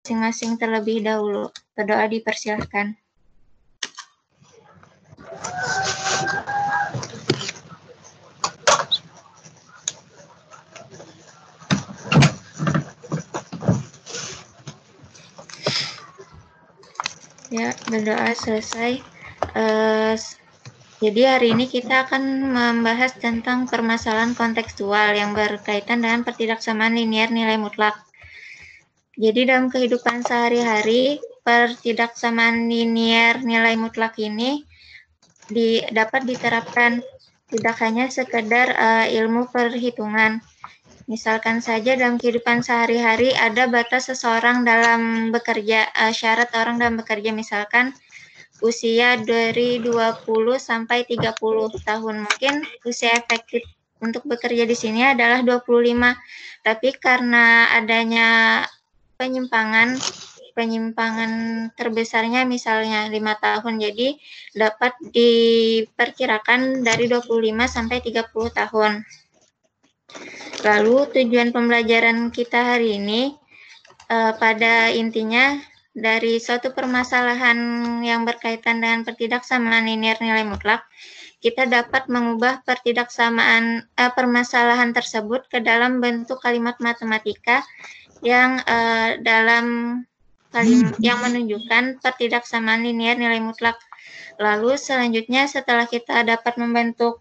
masing-masing terlebih dahulu. Berdoa dipersilahkan. Ya, berdoa selesai. Jadi hari ini kita akan membahas tentang permasalahan kontekstual yang berkaitan dengan pertidaksamaan linier nilai mutlak. Jadi dalam kehidupan sehari-hari, pertidaksamaan linier nilai mutlak ini dapat diterapkan tidak hanya sekedar ilmu perhitungan. Misalkan saja dalam kehidupan sehari-hari ada batas seseorang dalam bekerja, syarat orang dalam bekerja, misalkan usia dari 20 sampai 30 tahun. Mungkin usia efektif untuk bekerja di sini adalah 25. Tapi karena adanya penyimpangan terbesarnya misalnya 5 tahun, jadi dapat diperkirakan dari 25 sampai 30 tahun. Lalu tujuan pembelajaran kita hari ini pada intinya dari suatu permasalahan yang berkaitan dengan pertidaksamaan linier nilai mutlak, kita dapat mengubah permasalahan tersebut ke dalam bentuk kalimat matematika yang yang menunjukkan pertidaksamaan linier nilai mutlak. Lalu selanjutnya setelah kita dapat membentuk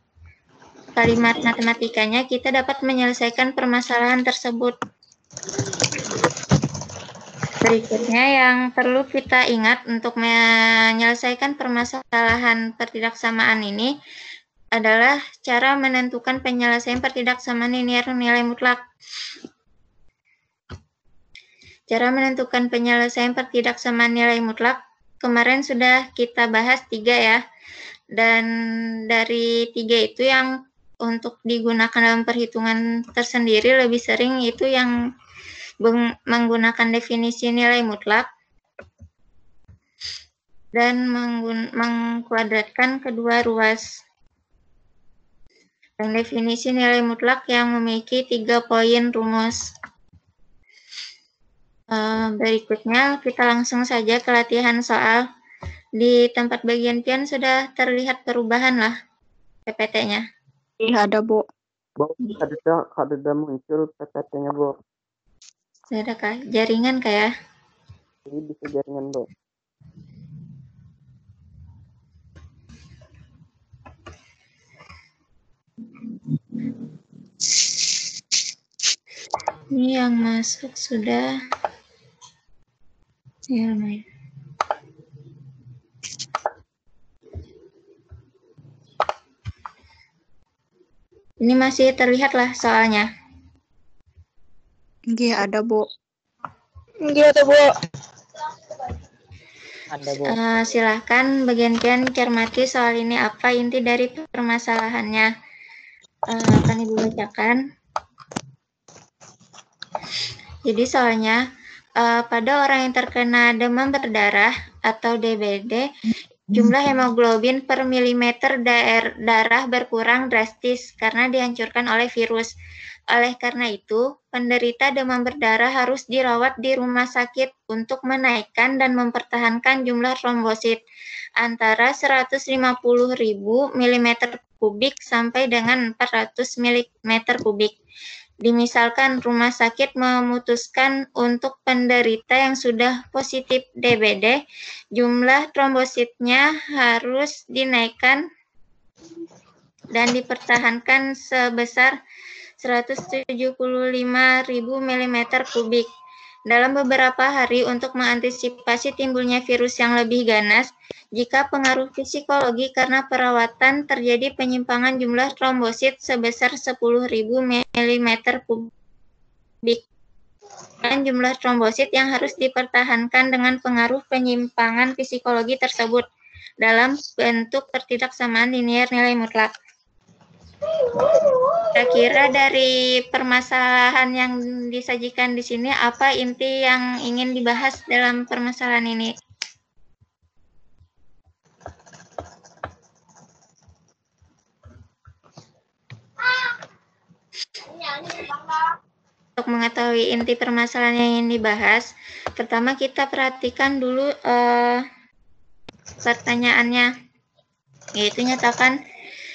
kalimat matematikanya, kita dapat menyelesaikan permasalahan tersebut. Berikutnya yang perlu kita ingat untuk menyelesaikan permasalahan pertidaksamaan ini adalah cara menentukan penyelesaian pertidaksamaan linier nilai mutlak. Cara menentukan penyelesaian pertidaksamaan nilai mutlak kemarin sudah kita bahas 3 ya. Dan dari 3 itu yang untuk digunakan dalam perhitungan tersendiri lebih sering itu yang menggunakan definisi nilai mutlak dan mengkuadratkan kedua ruas. Dan definisi nilai mutlak yang memiliki 3 poin rumus. Berikutnya kita langsung saja ke latihan soal. Di tempat bagian pion sudah terlihat perubahan lah PPT-nya. Iya ada, Bu. Bu, ada muncul PPT-nya, Bu. Ada kah? Jaringan kah ya? Ini bisa jaringan, Bu. Ini yang masuk sudah. Ya, lumayan. Ini masih terlihat lah soalnya. Iya ada, Bu. Iya ada, Bu. Ada, Bu. Silahkan bagian pion cermati soal ini apa inti dari permasalahannya. Akan Ibu bacakan. Jadi soalnya pada orang yang terkena demam berdarah atau DBD, jumlah hemoglobin per milimeter darah berkurang drastis karena dihancurkan oleh virus. Oleh karena itu, penderita demam berdarah harus dirawat di rumah sakit untuk menaikkan dan mempertahankan jumlah trombosit antara 150.000 mm kubik sampai dengan 400 mm kubik. Dimisalkan rumah sakit memutuskan untuk penderita yang sudah positif DBD, jumlah trombositnya harus dinaikkan dan dipertahankan sebesar 175.000 mm kubik. Dalam beberapa hari untuk mengantisipasi timbulnya virus yang lebih ganas, jika pengaruh psikologi karena perawatan terjadi penyimpangan jumlah trombosit sebesar 10.000 mm kubik. Dan jumlah trombosit yang harus dipertahankan dengan pengaruh penyimpangan psikologi tersebut dalam bentuk pertidaksamaan linier nilai mutlak. Kira-kira dari permasalahan yang disajikan di sini, apa inti yang ingin dibahas dalam permasalahan ini? Untuk untuk mengetahui inti permasalahan yang ingin dibahas, pertama kita perhatikan dulu pertanyaannya, yaitu nyatakan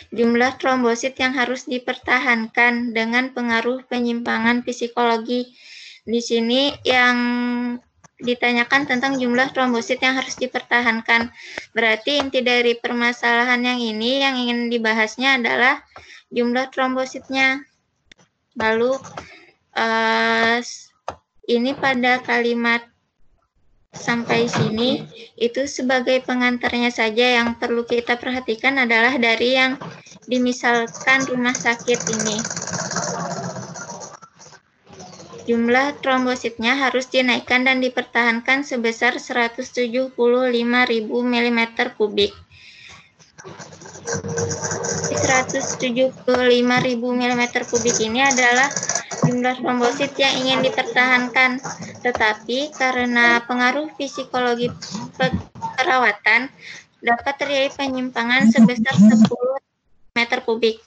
jumlah trombosit yang harus dipertahankan dengan pengaruh penyimpangan psikologi. Di sini yang ditanyakan tentang jumlah trombosit yang harus dipertahankan. Berarti inti dari permasalahan yang ini yang ingin dibahasnya adalah jumlah trombositnya. Lalu ini pada kalimat sampai sini itu sebagai pengantarnya saja. Yang perlu kita perhatikan adalah dari yang dimisalkan rumah sakit ini. Jumlah trombositnya harus dinaikkan dan dipertahankan sebesar 175.000 mm kubik. 175.000 mm kubik ini adalah jumlah trombosit yang ingin dipertahankan. Tetapi karena pengaruh psikologi perawatan, dapat terjadi penyimpangan sebesar 10 meter kubik.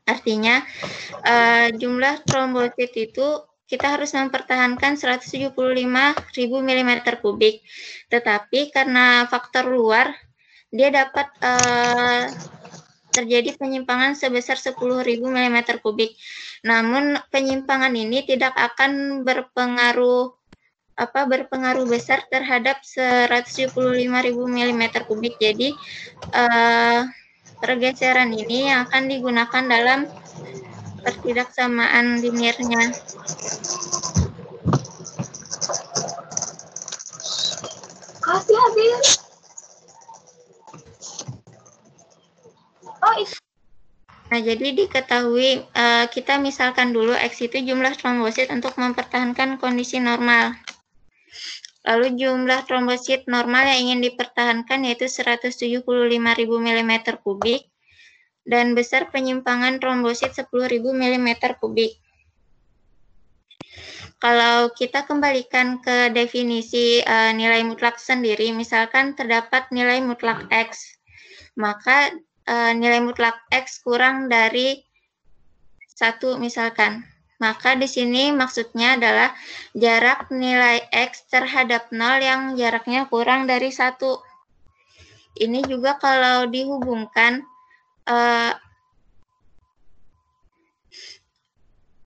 Artinya, jumlah trombosit itu kita harus mempertahankan 175.000 mm kubik. Tetapi karena faktor luar, dia dapat terjadi penyimpangan sebesar 10.000 mm kubik. Namun penyimpangan ini tidak akan berpengaruh besar terhadap 175.000 mm kubik. Jadi pergeseran ini yang akan digunakan dalam pertidaksamaan liniernya. Kasih habis. Nah, jadi diketahui, kita misalkan dulu X itu jumlah trombosit untuk mempertahankan kondisi normal. Lalu jumlah trombosit normal yang ingin dipertahankan yaitu 175.000 mm kubik dan besar penyimpangan trombosit 10.000 mm kubik. Kalau kita kembalikan ke definisi nilai mutlak sendiri, misalkan terdapat nilai mutlak X, maka nilai mutlak X kurang dari 1 misalkan. Maka di sini maksudnya adalah jarak nilai X terhadap 0 yang jaraknya kurang dari 1. Ini juga kalau dihubungkan,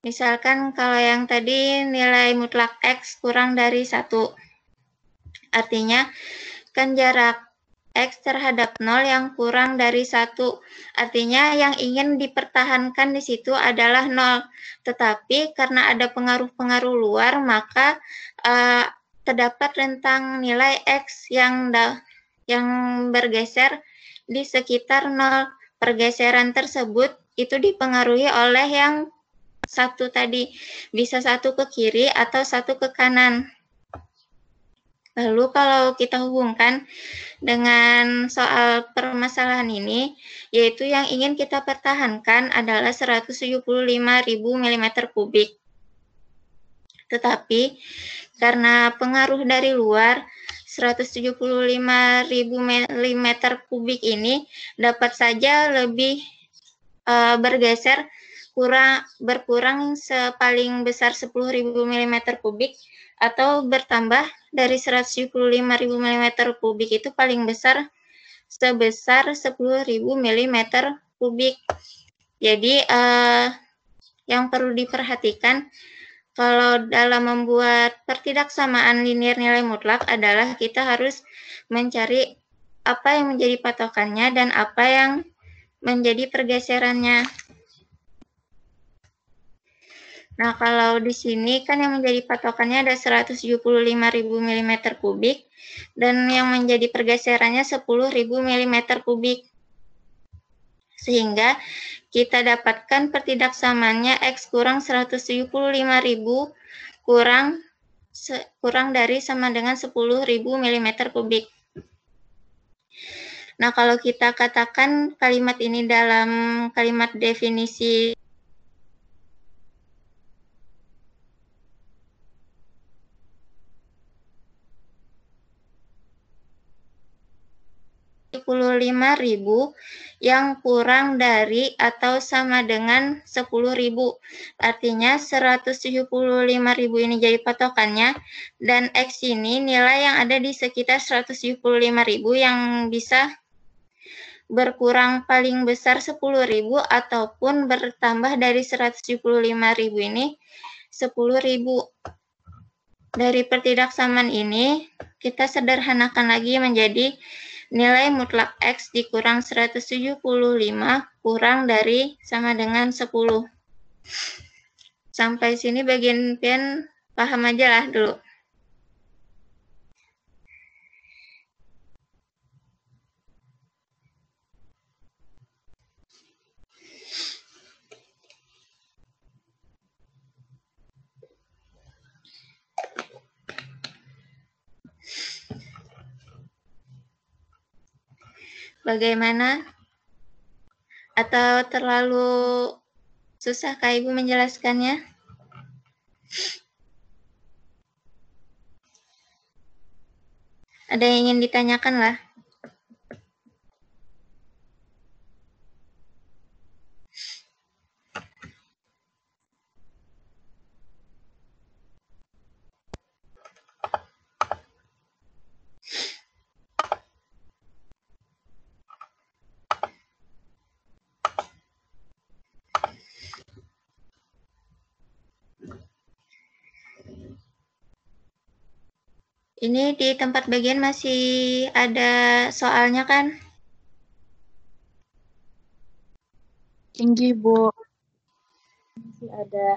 misalkan kalau yang tadi nilai mutlak X kurang dari 1. Artinya kan jarak X terhadap 0 yang kurang dari 1. Artinya yang ingin dipertahankan di situ adalah 0. Tetapi karena ada pengaruh-pengaruh luar, maka terdapat rentang nilai X yang bergeser di sekitar 0. Pergeseran tersebut itu dipengaruhi oleh yang satu tadi. Bisa satu ke kiri atau satu ke kanan. Lalu kalau kita hubungkan dengan soal permasalahan ini, yaitu yang ingin kita pertahankan adalah 175.000 mm kubik. Tetapi karena pengaruh dari luar, 175.000 mm kubik ini dapat saja lebih bergeser berkurang paling besar 10.000 mm kubik atau bertambah dari 175.000 mm kubik itu paling besar sebesar 10.000 mm kubik. Jadi yang perlu diperhatikan kalau dalam membuat pertidaksamaan linier nilai mutlak adalah kita harus mencari apa yang menjadi patokannya dan apa yang menjadi pergeserannya. Nah, kalau di sini kan yang menjadi patokannya ada 175.000 mm kubik dan yang menjadi pergeserannya 10.000 mm kubik. Sehingga kita dapatkan pertidaksamaannya X kurang 175.000 kurang dari sama dengan 10.000 mm kubik. Nah, kalau kita katakan kalimat ini dalam kalimat definisi 175.000 yang kurang dari atau sama dengan 10.000. Artinya 175.000 ini jadi patokannya, dan X ini nilai yang ada di sekitar 175.000 yang bisa berkurang paling besar 10.000 ataupun bertambah dari 175.000 ini 10.000. Dari pertidaksamaan ini, kita sederhanakan lagi menjadi nilai mutlak X dikurang 175 kurang dari sama dengan 10. Sampai sini bagian pian paham aja lah dulu. Bagaimana? Atau terlalu susah Kak Ibu menjelaskannya? Ada yang ingin ditanyakan lah? Ini di tempat bagian masih ada soalnya kan? Tinggi, Bu. Masih ada.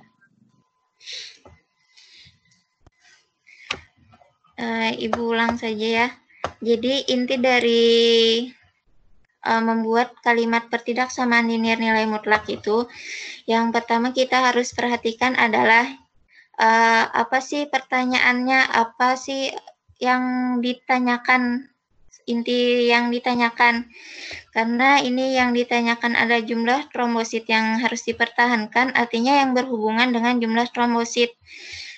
Ibu ulang saja ya. Jadi inti dari membuat kalimat pertidaksamaan linear nilai mutlak itu, yang pertama kita harus perhatikan adalah apa sih pertanyaannya, apa sih yang ditanyakan, inti yang ditanyakan. Karena ini yang ditanyakan ada jumlah trombosit yang harus dipertahankan, artinya yang berhubungan dengan jumlah trombosit.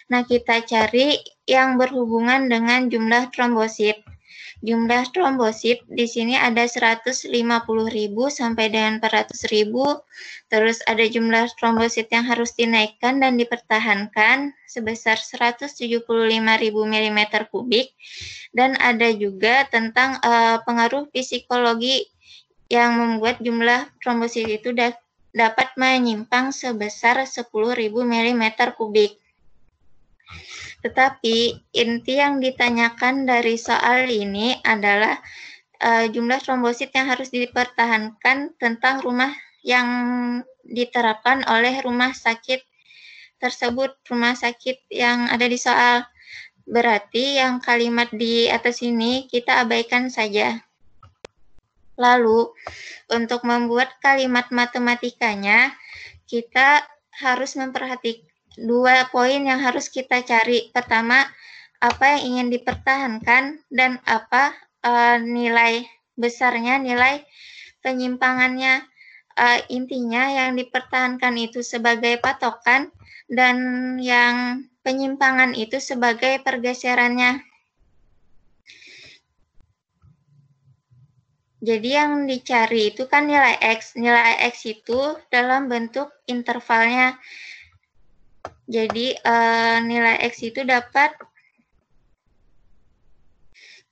Nah, kita cari yang berhubungan dengan jumlah trombosit. Jumlah trombosit di sini ada 150.000 sampai dengan 400.000. Terus ada jumlah trombosit yang harus dinaikkan dan dipertahankan sebesar 175.000 mm3. Dan ada juga tentang pengaruh psikologi yang membuat jumlah trombosit itu dapat menyimpang sebesar 10.000 mm3. Tetapi inti yang ditanyakan dari soal ini adalah jumlah trombosit yang harus dipertahankan tentang rumah yang diterapkan oleh rumah sakit tersebut, rumah sakit yang ada di soal. Berarti yang kalimat di atas ini kita abaikan saja. Lalu, untuk membuat kalimat matematikanya, kita harus memperhatikan 2 poin yang harus kita cari. Pertama, apa yang ingin dipertahankan dan apa nilai besarnya, nilai penyimpangannya. Intinya yang dipertahankan itu sebagai patokan dan yang penyimpangan itu sebagai pergeserannya. Jadi yang dicari itu kan nilai X. Nilai X itu dalam bentuk intervalnya. Jadi nilai X itu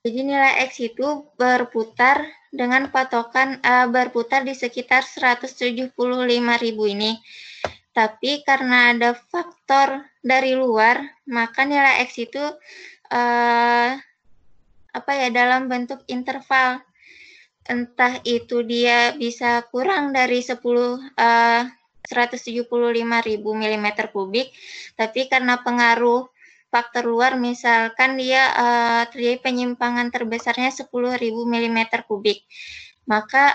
nilai X itu berputar dengan patokan berputar di sekitar 175.000 ini. Tapi karena ada faktor dari luar, maka nilai X itu dalam bentuk interval. Entah itu dia bisa kurang dari 175.000 mm3, tapi karena pengaruh faktor luar, misalkan dia terjadi penyimpangan terbesarnya 10.000 mm3, maka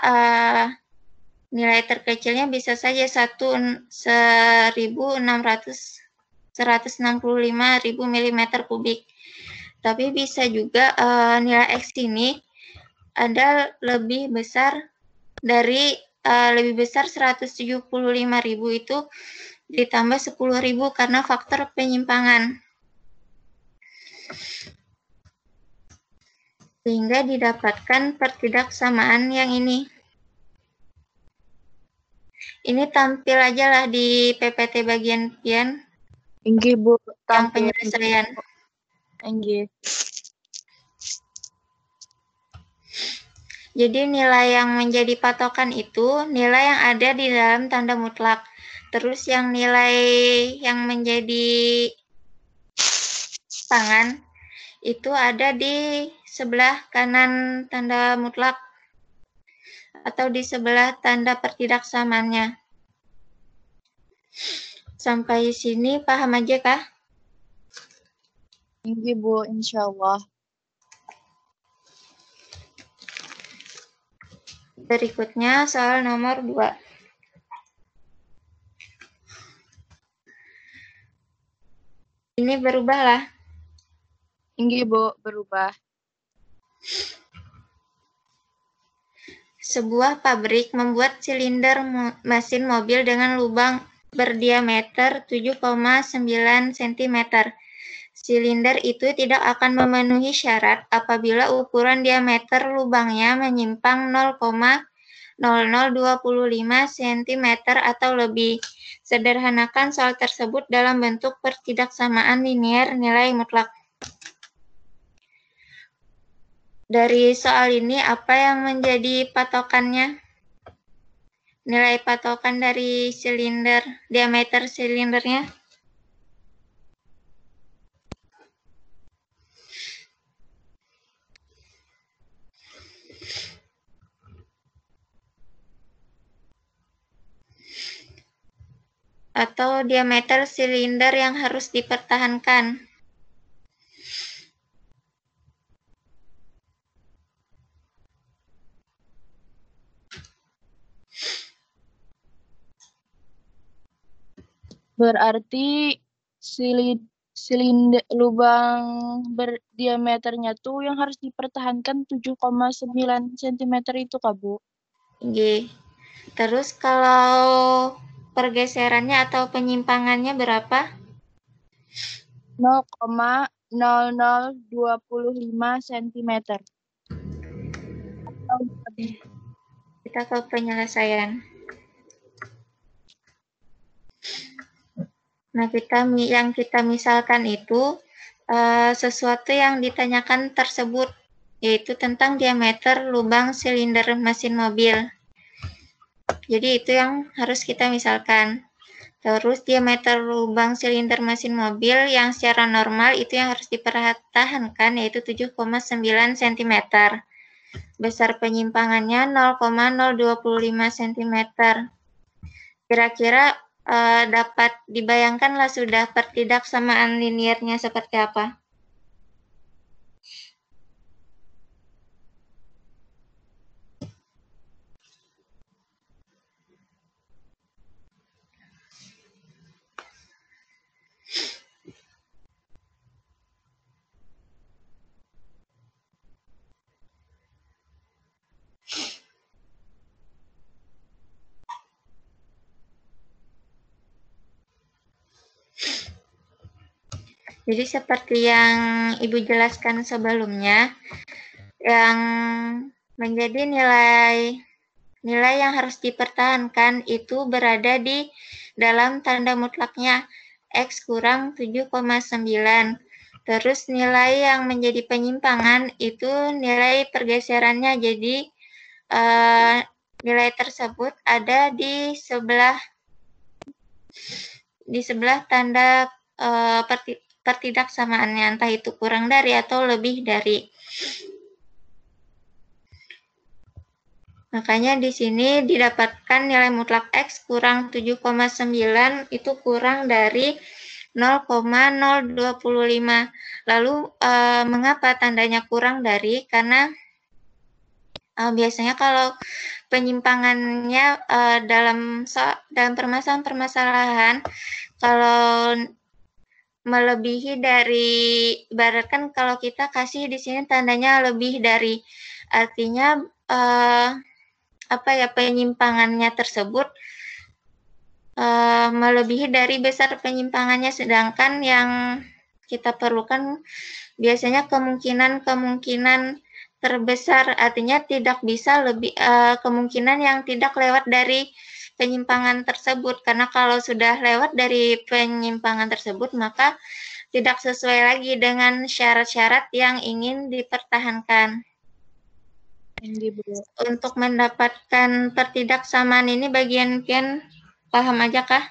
nilai terkecilnya bisa saja 165.000 mm3. Tapi bisa juga nilai X ini ada lebih besar dari lebih besar 175.000 itu ditambah 10.000 karena faktor penyimpangan. sehingga didapatkan pertidaksamaan yang ini. Ini tampil aja lah di PPT bagian pian Inggih, Bu. yang Tampil. penyelesaian. Inggih. Jadi nilai yang menjadi patokan itu nilai yang ada di dalam tanda mutlak. Terus yang nilai yang menjadi tangan itu ada di sebelah kanan tanda mutlak atau di sebelah tanda pertidaksamaannya. Sampai sini paham aja kah? Inggih, Bu. Insyaallah. Berikutnya soal nomor 2. Ini berubah lah. Inggih, Bu. Berubah. Sebuah pabrik membuat silinder mesin mobil dengan lubang berdiameter 7,9 cm. Silinder itu tidak akan memenuhi syarat apabila ukuran diameter lubangnya menyimpang 0,0025 cm atau lebih. Sederhanakan soal tersebut dalam bentuk pertidaksamaan linier nilai mutlak. Dari soal ini, apa yang menjadi patokannya? Nilai patokan dari silinder, diameter silindernya? Atau diameter silinder yang harus dipertahankan? Berarti silinder lubang berdiameternya tuh yang harus dipertahankan 7,9 cm itu, Kak, Bu. G. Terus kalau pergeserannya atau penyimpangannya berapa? 0,0025 cm. Kita ke penyelesaian. Nah, yang kita misalkan itu sesuatu yang ditanyakan tersebut, yaitu tentang diameter lubang silinder mesin mobil. Jadi itu yang harus kita misalkan. Terus diameter lubang silinder mesin mobil yang secara normal itu yang harus dipertahankan, yaitu 7,9 cm. Besar penyimpangannya 0,025 cm. Kira-kira dapat dibayangkanlah sudah pertidaksamaan liniernya seperti apa. Jadi seperti yang Ibu jelaskan sebelumnya, yang menjadi nilai yang harus dipertahankan itu berada di dalam tanda mutlaknya X kurang 7,9. Terus nilai yang menjadi penyimpangan itu nilai pergeserannya, jadi nilai tersebut ada di sebelah tanda pertidaksamaannya, entah itu kurang dari atau lebih dari. Makanya di sini didapatkan nilai mutlak X kurang 7,9 itu kurang dari 0,025. Lalu mengapa tandanya kurang dari? Karena biasanya kalau penyimpangannya dalam permasalahan, kalau melebihi dari, ibaratkan kalau kita kasih di sini tandanya lebih dari, artinya penyimpangannya tersebut melebihi dari besar penyimpangannya, sedangkan yang kita perlukan biasanya kemungkinan terbesar, artinya tidak bisa lebih kemungkinan yang tidak lewat dari penyimpangan tersebut, karena kalau sudah lewat dari penyimpangan tersebut maka tidak sesuai lagi dengan syarat-syarat yang ingin dipertahankan. Untuk mendapatkan pertidaksamaan ini bagian Pian paham aja kah?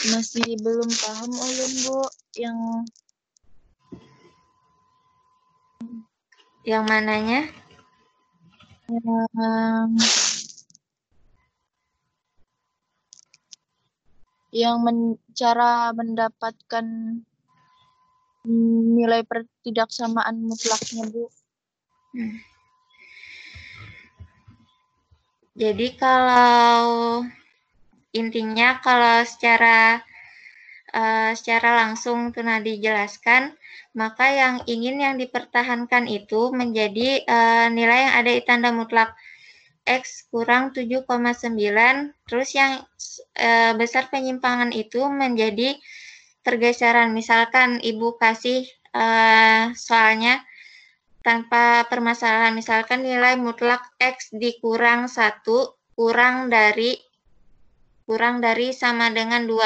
Masih belum paham ulun, Bu. Yang mananya? Cara mendapatkan nilai pertidaksamaan mutlaknya, Bu. Jadi kalau intinya kalau secara langsung Tuna dijelaskan, maka yang dipertahankan itu menjadi nilai yang ada di tanda mutlak X kurang 7,9, terus yang besar penyimpangan itu menjadi pergeseran. Misalkan Ibu kasih soalnya tanpa permasalahan, misalkan nilai mutlak X dikurang 1 kurang dari sama dengan 2.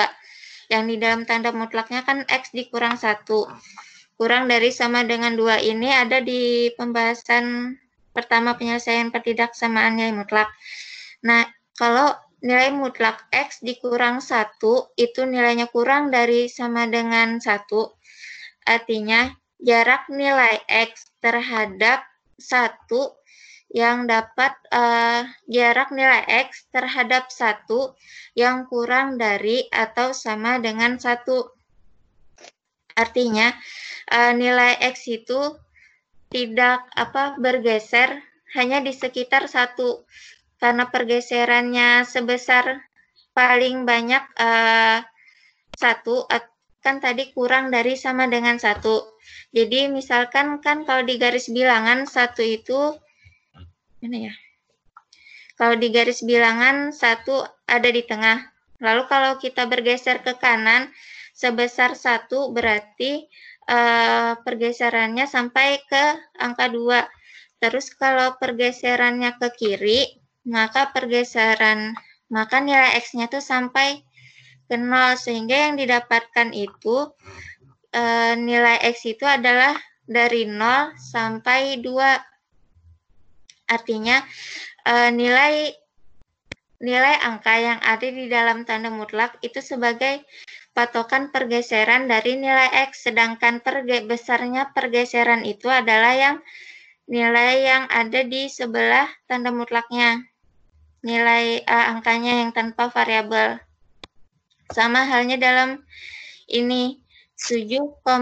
Yang di dalam tanda mutlaknya kan X dikurang 1. Kurang dari sama dengan 2 ini ada di pembahasan pertama penyelesaian pertidaksamaan nilai mutlak. Nah, kalau nilai mutlak X dikurang 1, itu nilainya kurang dari sama dengan 1. Artinya, jarak nilai X terhadap 1 yang dapat jarak nilai X terhadap 1 yang kurang dari atau sama dengan 1. Artinya, nilai X itu tidak bergeser hanya di sekitar 1, karena pergeserannya sebesar paling banyak 1, kan tadi kurang dari sama dengan 1. Jadi misalkan kan kalau di garis bilangan 1 itu mana ya? Kalau di garis bilangan 1 ada di tengah. Lalu kalau kita bergeser ke kanan sebesar 1 berarti pergeserannya sampai ke angka 2. Terus kalau pergeserannya ke kiri, maka nilai X-nya tuh sampai ke 0, sehingga yang didapatkan itu nilai X itu adalah dari 0 sampai 2. Artinya nilai angka yang ada di dalam tanda mutlak itu sebagai patokan pergeseran dari nilai X, sedangkan besarnya pergeseran itu adalah nilai yang ada di sebelah tanda mutlaknya, nilai angkanya yang tanpa variabel. Sama halnya dalam ini 7,9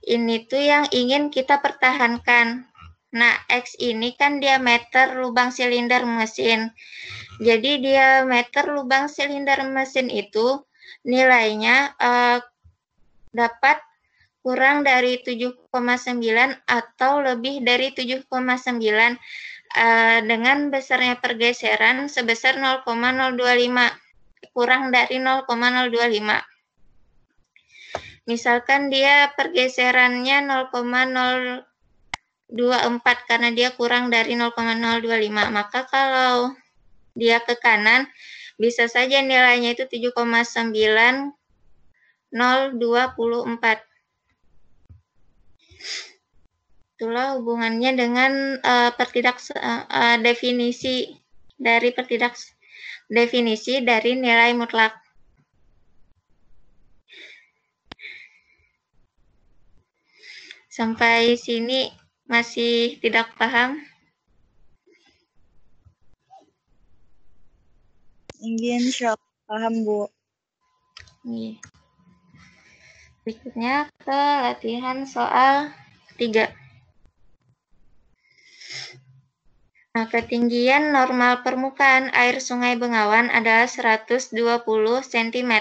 ini tuh yang ingin kita pertahankan. Nah, X ini kan diameter lubang silinder mesin. Jadi diameter lubang silinder mesin itu nilainya dapat kurang dari 7,9 atau lebih dari 7,9 dengan besarnya pergeseran sebesar 0,025, kurang dari 0,025. Misalkan dia pergeserannya 0,024 karena dia kurang dari 0,025, maka kalau dia ke kanan bisa saja nilainya itu 7,9024. Itulah hubungannya dengan definisi dari nilai mutlak. Sampai sini masih tidak paham? Insya Allah paham, Bu. Berikutnya ke latihan soal 3. Nah, ketinggian normal permukaan air Sungai Bengawan adalah 120 cm.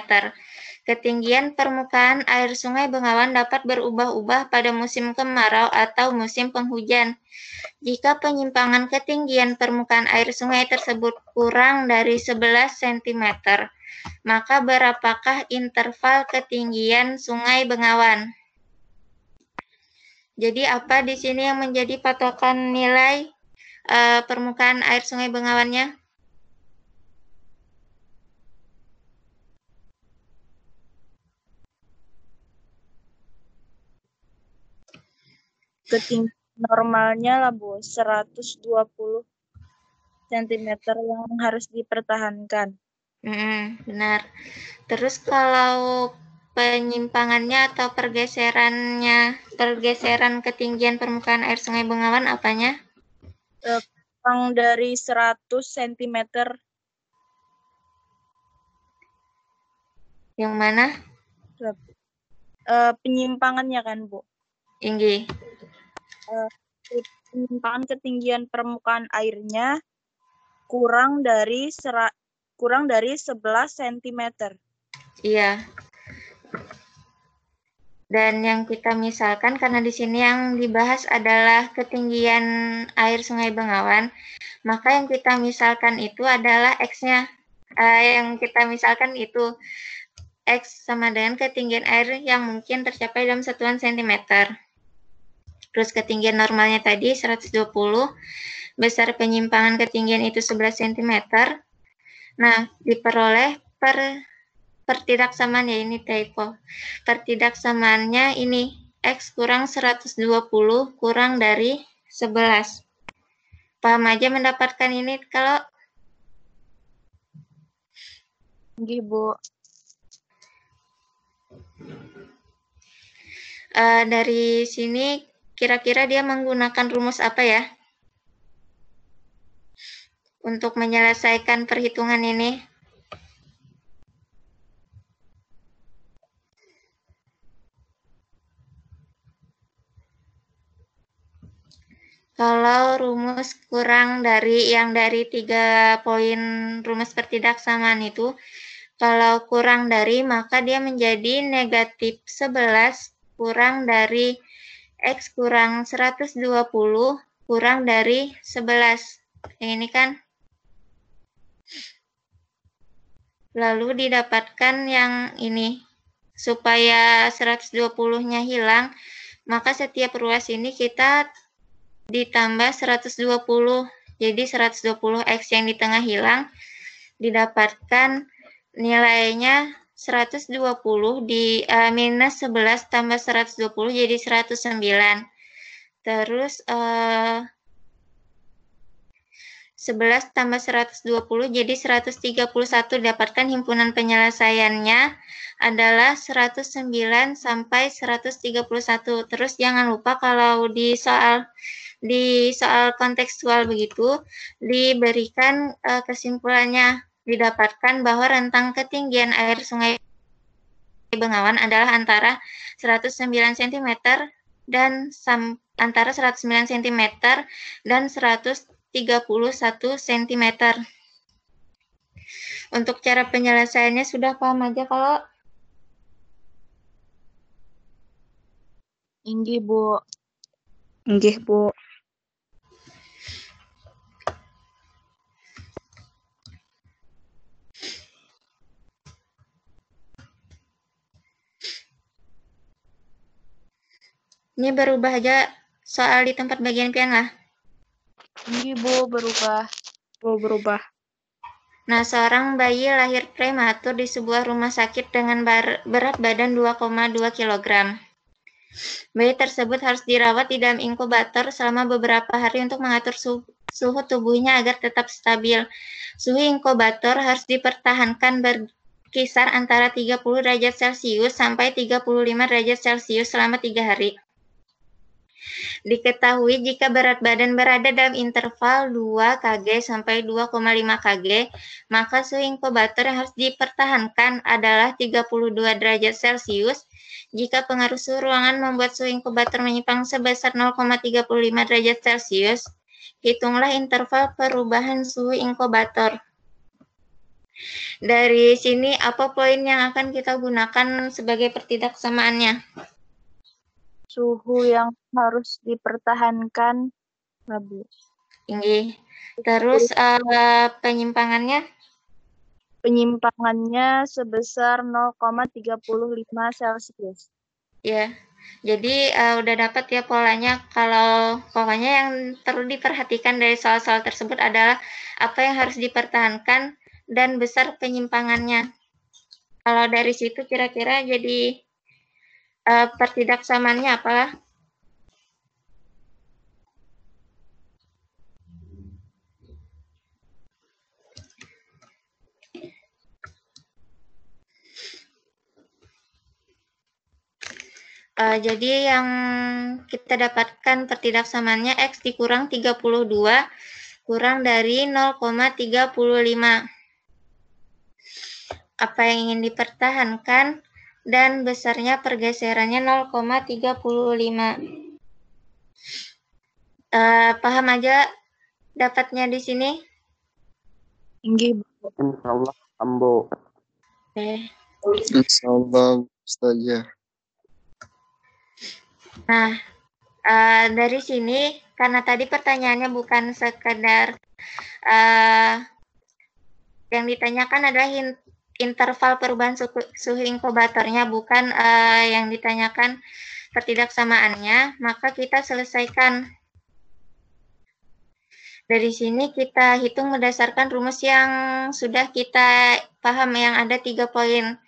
Ketinggian permukaan air Sungai Bengawan dapat berubah-ubah pada musim kemarau atau musim penghujan. Jika penyimpangan ketinggian permukaan air sungai tersebut kurang dari 11 cm, maka berapakah interval ketinggian Sungai Bengawan? Jadi apa di sini yang menjadi patokan nilai permukaan air Sungai Bengawannya? Ketinggian normalnya lah, Bu, 120 cm yang harus dipertahankan. Benar. Terus kalau penyimpangannya atau pergeseran ketinggian permukaan air Sungai Bengawan apanya? Kurang dari 100 cm. Yang mana? Penyimpangannya kan, Bu? Tinggi. Penyimpangan ketinggian permukaan airnya kurang dari 11 cm. Iya. Dan yang kita misalkan, karena di sini yang dibahas adalah ketinggian air Sungai Bengawan, maka yang kita misalkan itu adalah X-nya. Yang kita misalkan itu X sama dengan ketinggian air yang mungkin tercapai dalam satuan cm. Terus ketinggian normalnya tadi 120, besar penyimpangan ketinggian itu 11 cm. Nah, diperoleh pertidaksamaannya, ini typo. Pertidaksamaannya ini X kurang 120 kurang dari 11. Paham aja mendapatkan ini kalau? Nggih, Bu. Dari sini kira-kira dia menggunakan rumus apa ya? Untuk menyelesaikan perhitungan ini. Kalau rumus kurang dari yang dari 3 poin rumus pertidaksamaan itu, kalau kurang dari maka dia menjadi negatif 11 kurang dari X kurang 120 kurang dari 11. Yang ini kan. Lalu didapatkan yang ini. Supaya 120-nya hilang, maka setiap ruas ini kita ditambah 120. Jadi 120X yang di tengah hilang, didapatkan nilainya 120 di minus 11 tambah 120 jadi 109. Terus 11 tambah 120 jadi 131. Dapatkan himpunan penyelesaiannya adalah 109 sampai 131. Terus jangan lupa kalau di soal kontekstual begitu diberikan kesimpulannya, didapatkan bahwa rentang ketinggian air Sungai Bengawan adalah antara 109 cm dan antara 109 cm dan 131 cm. Untuk cara penyelesaiannya sudah paham aja kalau? Nggih, Bu. Nggih, Bu. Ini berubah aja soal di tempat bagian pian lah. Nggih, Bu, berubah. Bu, berubah. Nah, seorang bayi lahir prematur di sebuah rumah sakit dengan berat badan 2,2 kg. Bayi tersebut harus dirawat di dalam inkubator selama beberapa hari untuk mengatur suhu tubuhnya agar tetap stabil. Suhu inkubator harus dipertahankan berkisar antara 30 derajat Celcius sampai 35 derajat Celcius selama 3 hari. Diketahui jika berat badan berada dalam interval 2 kg sampai 2,5 kg, maka suhu inkubator yang harus dipertahankan adalah 32 derajat Celcius. Jika pengaruh suhu ruangan membuat suhu inkubator menyimpang sebesar 0,35 derajat Celcius, hitunglah interval perubahan suhu inkubator. Dari sini apa poin yang akan kita gunakan sebagai pertidaksamaannya? Suhu yang harus dipertahankan lebih. Tinggi. Terus penyimpangannya? Penyimpangannya sebesar 0,35 Celcius. Ya, jadi udah dapat ya polanya. Kalau pokoknya yang perlu diperhatikan dari soal-soal tersebut adalah apa yang harus dipertahankan dan besar penyimpangannya. Kalau dari situ kira-kira jadi pertidaksamaannya apalah? Jadi yang kita dapatkan pertidaksamaannya X dikurang 32 kurang dari 0,35. Apa yang ingin dipertahankan dan besarnya pergeserannya 0,35. Paham aja dapatnya di sini? Inggih, Bu. Insyaallah ambo. Oke. Insyaallah Ustazah. Nah, dari sini karena tadi pertanyaannya bukan sekedar yang ditanyakan adalah interval perubahan suhu inkubatornya, bukan yang ditanyakan pertidaksamaannya, maka kita selesaikan. Dari sini kita hitung berdasarkan rumus yang sudah kita paham, yang ada 3 poin.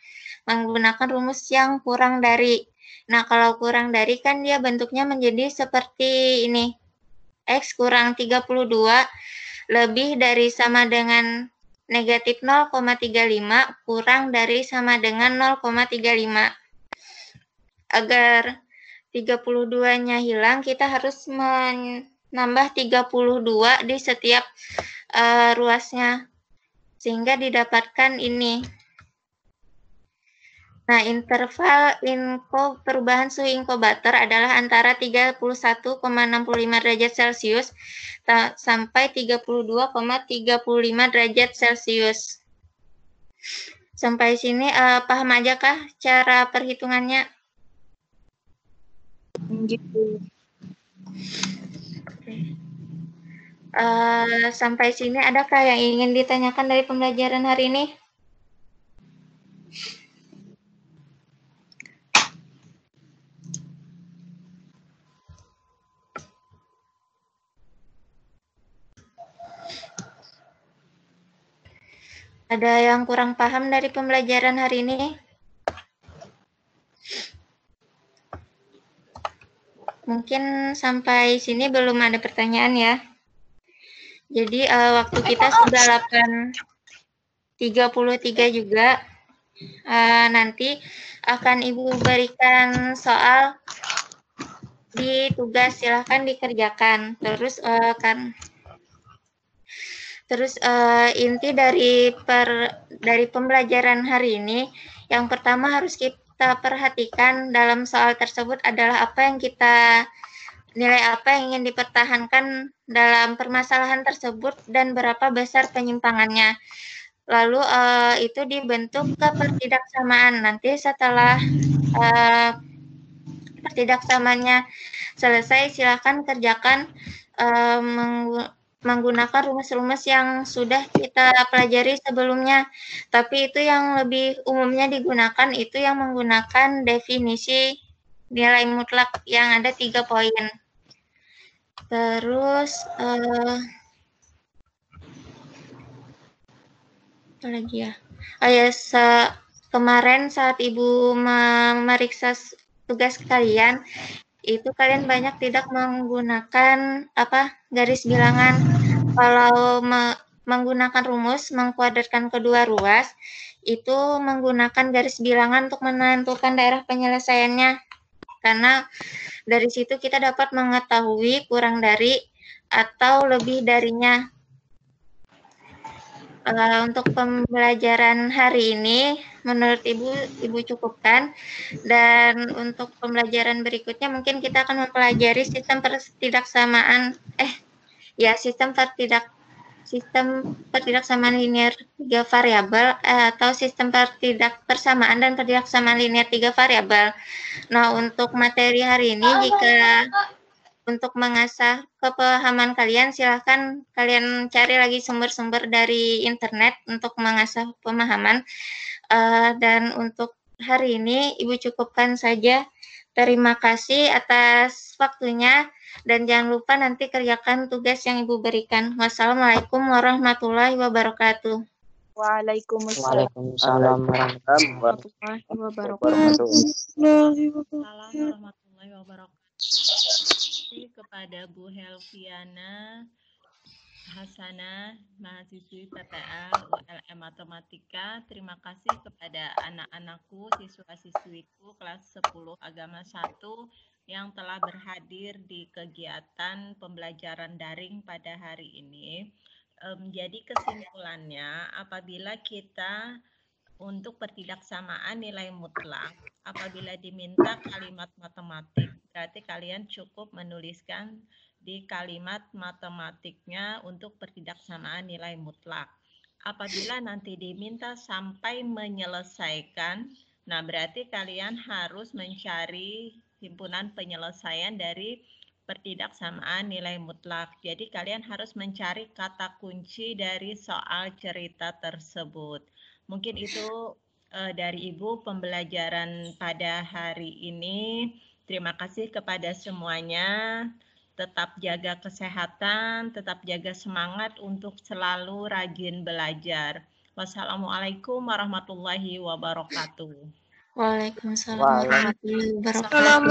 Menggunakan rumus yang kurang dari. Nah, kalau kurang dari kan dia bentuknya menjadi seperti ini. X kurang 32 lebih dari sama dengan negatif 0,35 kurang dari sama dengan 0,35. Agar 32-nya hilang, kita harus menambah 32 di setiap ruasnya. Sehingga didapatkan ini. Nah, interval perubahan suhu inkubator adalah antara 31,65 derajat Celcius sampai 32,35 derajat Celcius. Sampai sini paham aja kah cara perhitungannya? Gitu. Sampai sini adakah yang ingin ditanyakan dari pembelajaran hari ini? Ada yang kurang paham dari pembelajaran hari ini? Mungkin sampai sini belum ada pertanyaan ya. Jadi waktu kita sudah 8.33 juga. Nanti akan Ibu berikan soal di tugas, silahkan dikerjakan. Terus inti dari pembelajaran hari ini, yang pertama harus kita perhatikan dalam soal tersebut adalah nilai apa yang ingin dipertahankan dalam permasalahan tersebut dan berapa besar penyimpangannya. Lalu itu dibentuk ke pertidaksamaan. Nanti setelah pertidaksamaannya selesai, silakan kerjakan menggunakan rumus-rumus yang sudah kita pelajari sebelumnya. Tapi itu yang lebih umumnya digunakan, itu yang menggunakan definisi nilai mutlak yang ada 3 poin. Terus apa lagi ya? Kemarin saat Ibu memeriksa tugas kalian, itu kalian banyak tidak menggunakan garis bilangan. Kalau menggunakan rumus mengkuadratkan kedua ruas, itu menggunakan garis bilangan untuk menentukan daerah penyelesaiannya. Karena dari situ kita dapat mengetahui kurang dari atau lebih darinya. Untuk pembelajaran hari ini, menurut Ibu cukupkan. Dan untuk pembelajaran berikutnya mungkin kita akan mempelajari sistem pertidaksamaan, Ya, sistem pertidaksamaan linear 3 variabel atau sistem persamaan dan pertidaksamaan linear 3 variabel. Nah, untuk materi hari ini, jika untuk mengasah kepahaman kalian, silahkan kalian cari lagi sumber-sumber dari internet untuk mengasah pemahaman. Dan untuk hari ini, Ibu cukupkan saja. Terima kasih atas waktunya. Dan jangan lupa nanti kerjakan tugas yang Ibu berikan. Wassalamualaikum warahmatullahi wabarakatuh. Waalaikumsalam Warahmatullahi wabarakatuh. Assalamualaikum warahmatullahi wabarakatuh. Kepada Bu Helviana Hasanah, mahasiswi PTA ULM Matematika, terima kasih kepada anak-anakku, siswa-siswiku kelas 10 Agama 1 yang telah berhadir di kegiatan pembelajaran daring pada hari ini. Jadi kesimpulannya, apabila kita untuk pertidaksamaan nilai mutlak, apabila diminta kalimat matematik, berarti kalian cukup menuliskan di kalimat matematiknya untuk pertidaksamaan nilai mutlak. Apabila nanti diminta sampai menyelesaikan, nah berarti kalian harus mencari himpunan penyelesaian dari pertidaksamaan nilai mutlak. Jadi kalian harus mencari kata kunci dari soal cerita tersebut. Mungkin itu dari Ibu pembelajaran pada hari ini. Terima kasih kepada semuanya. Tetap jaga kesehatan, tetap jaga semangat untuk selalu rajin belajar. Wassalamualaikum warahmatullahi wabarakatuh. Waalaikumsalam warahmatullahi wabarakatuh.